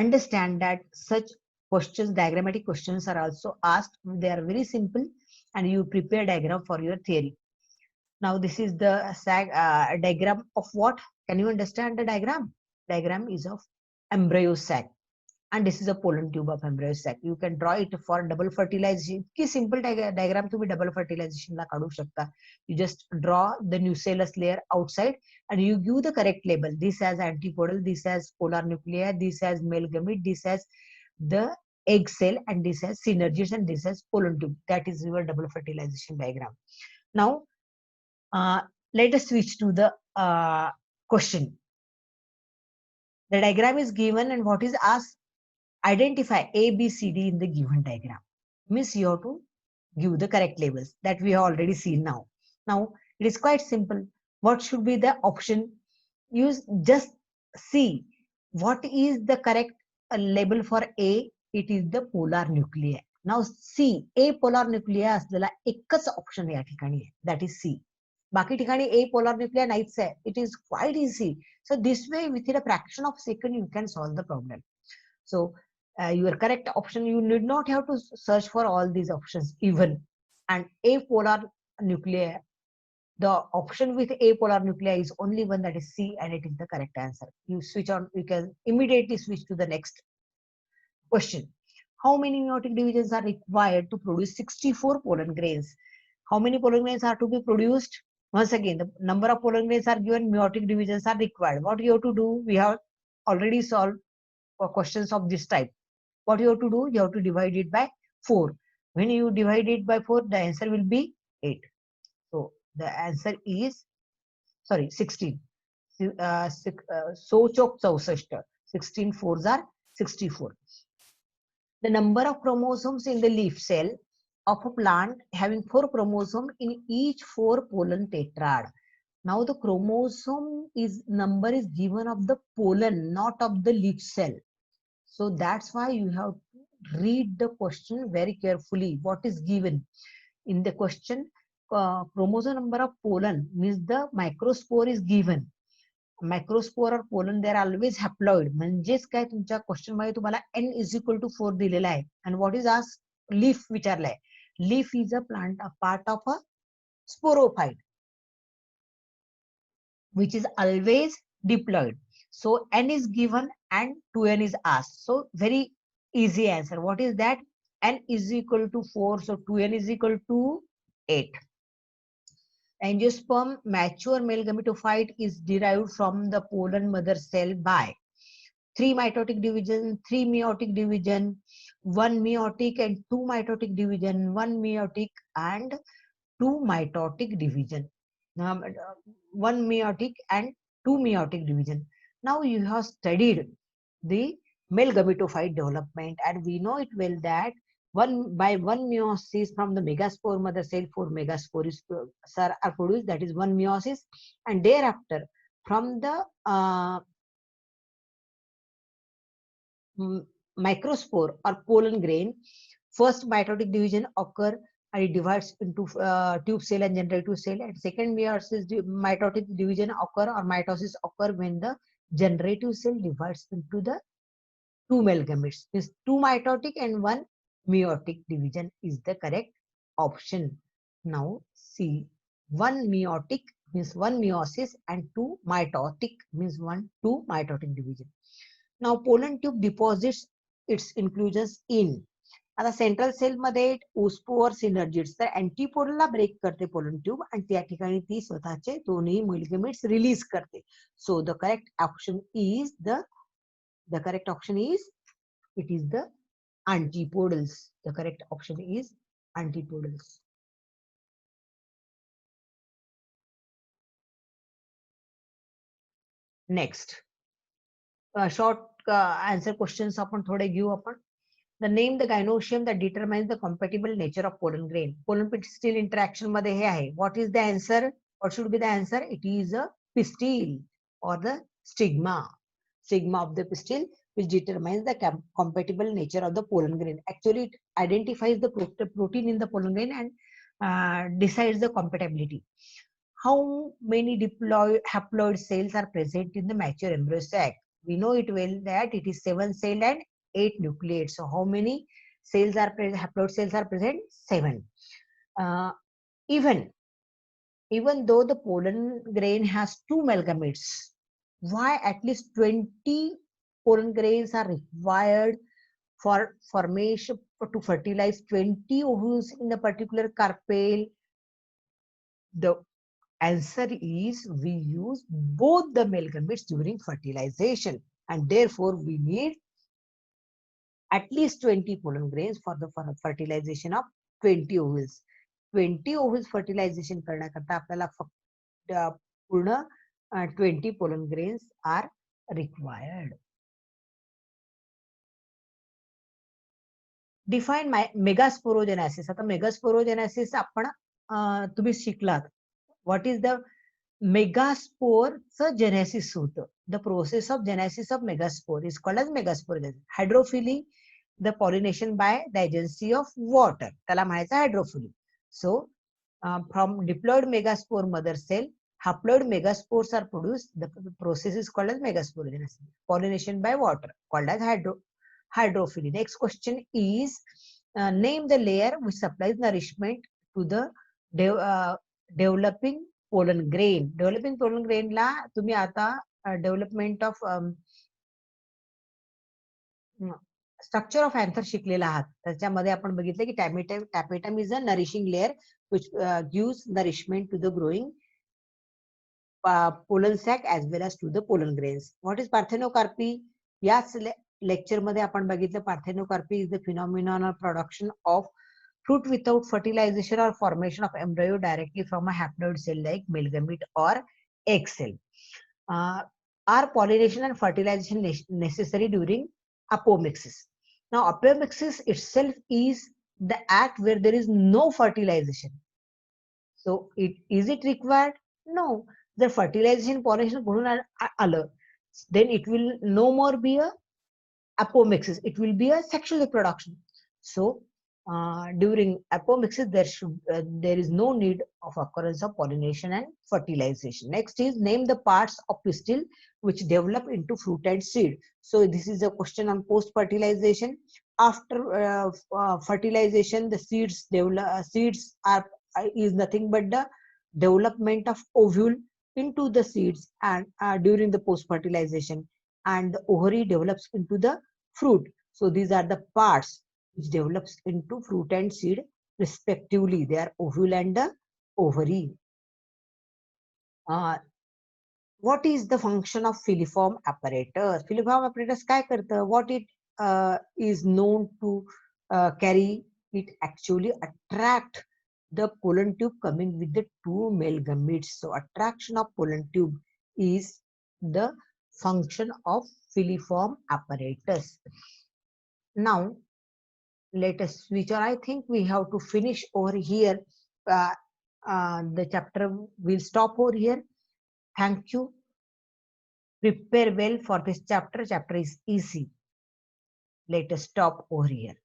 understand that such questions, diagrammatic questions are also asked. They are very simple and you prepare diagram for your theory. Now this is the diagram of what? Can you understand the diagram? Diagram is of embryo sac. And this is a pollen tube of embryo sac. You can draw it for double fertilization. Ki simple diagram तुम्ही double fertilization ला काढू शकता. You just draw the nucellus layer outside and you give the correct label. This has antipodal, this has polar nuclei, this has male gamete, this has the egg cell, and this has synergies, and this has pollen tube. That is your double fertilization diagram. Now let us switch to the question. The diagram is given and what is asked? identify A, B, C, D in the given diagram. Means you have to give the correct labels that we have already seen now. Now it is quite simple. What should be the option? You just see what is the correct label for A. It is the polar nuclei. Now C, A polar nuclei असलेला एकच option या ठिकाणी आहे, that is C. बाकी ठिकाणी A polar nuclei नाहीच आहे. It is quite easy. So this way, within a fraction of a second, you can solve the problem. So your correct option, you need not have to search for all these options even. And A polar nuclei, the option with A polar nuclei is only one, that is C, and it is the correct answer. You switch on, you can immediately switch to the next question. How many meiotic divisions are required to produce 64 pollen grains? How many pollen grains are to be produced? Once again, the number of pollen grains are given, meiotic divisions are required. What you have to do? We have already solved for questions of this type. What you have to do? You have to divide it by 4. When you divide it by 4, the answer will be 8. So the answer is, sorry, 16. So chok 64. 16 fours are 64. The number of chromosomes in the leaf cell of a plant having 4 chromosomes in each 4 pollen tetrad. Now the chromosome is number is given of the pollen, not of the leaf cell. So that's why you have to read the question very carefully. What is given in the question? Chromosome number of pollen means the microspore is given. Microspore or pollen, they are always haploid. म्हणजेच काय तुमच्या question मध्ये तुम्हाला n is equal to 4 दिलेला आहे. And what is asked? Leaf विचारलाय. Leaf is a plant, a part of a sporophyte, which is always diploid. So n is given and 2n is asked. So very easy answer. What is that? N is equal to 4. So 2n is equal to 8. Angiosperm, mature male gametophyte, is derived from the pollen mother cell by 3 mitotic division, 3 meiotic division, 1 meiotic and 2 mitotic division, 1 meiotic and 2 mitotic division. 1 meiotic and 2 meiotic division. Now you have studied the male gametophyte development, and we know it well that by one meiosis from the megaspore mother cell, 4 megaspores are produced, that is one meiosis, and thereafter from the microspore or pollen grain, first mitotic division occur and it divides into tube cell and generative cell, and second meiosis mitotic division occur or mitosis occur when the generative cell divides into the 2 male gametes. Means 2 mitotic and 1 meiotic division is the correct option. Now see, 1 meiotic means 1 meiosis and 2 mitotic means 2 mitotic division. Now pollen tube deposits its inclusions in. आता central cell मध्ये ओस्पोअर synergids तर अँटीपोडला break करते pollen tube आणि त्या ठिकाणी ती स्वतःचे दोन्ही मेलगेमेट्स रिलीज करते. So the correct option is the correct option is, it is the antipodals. The correct option is antipodals. Next, short answer questions आपण थोडे घेऊ आपण. The name the gynoecium that determines the compatible nature of pollen grain. Pollen pistil interaction मध्ये हे आहे. What is the answer? What should be the answer? It is a pistil or the stigma. Stigma of the pistil, which determines the compatible nature of the pollen grain. Actually, it identifies the protein in the pollen grain and decides the compatibility. How many haploid cells are present in the mature embryo sac? We know it well that it is 7 cell and 8 nucleates. So how many cells are present? Haploid cells are present? 7. Even though the pollen grain has 2 male gametes, why at least 20 pollen grains are required for formation to fertilize 20 ovules in a particular carpel? The answer is, we use both the male gametes during fertilization, and therefore we need at least 20 pollen grains for the fertilization of 20 ovules. 20 ovules fertilization करण्याकरता आपल्याला फक्त पूर्ण 20 pollen grains are required. Define megasporogenesis. आता megasporogenesis आपण तुम्ही शिकलात. What is the मेगास्पोरचं genesis होतं. The process of genesis of megaspore is called as megasporogenesis. Hydrophily the pollination by the agency of water, त्याला म्हणायचं hydrophily. So from diploid megaspore mother cell, haploid megaspores are produced. The process is called as megasporogenesis. Pollination by water, called as hydrophily. Next question is, name the layer which supplies nourishment to the developing pollen grain. Developing pollen grain ला तुम्ही आता development of structure of anther शिकलेला आहात. त्याच्यामध्ये आपण बघितलं की tapetum is a nourishing layer which gives nourishment to the growing pollen sac as well as to the pollen grains. What is parthenocarpy? याच लेक्चर मध्ये आपण बघितलं parthenocarpy is the phenomenon of production of fruit without fertilization or formation of embryo directly from a haploid cell like male gamete or egg cell. Are pollination and fertilization necessary during apomixis? Now apomixis itself is the act where there is no fertilization. So is it required? No. The fertilization pollination घडून आलं, then it will no more be a apomixis, it will be a sexual reproduction. So during apomixis there is no need of occurrence of pollination and fertilization. Next is, name the parts of pistil which develop into fruit and seed. So this is a question on post fertilization. After fertilization, the seeds is nothing but the development of ovule into the seeds, and during the post fertilization, and the ovary develops into the fruit. So these are the parts which develops into fruit and seed respectively. They are ovule and the ovary. What is the function of filiform apparatus? Filiform apparatus काय करतं? What it is known to carry? It actually attract the pollen tube coming with the two male gametes. So attraction of pollen tube is the function of filiform apparatus. Now let us switch on. I think we have to finish over here. The chapter will stop over here. Thank you. Prepare well for this chapter. Chapter is easy. Let us stop over here.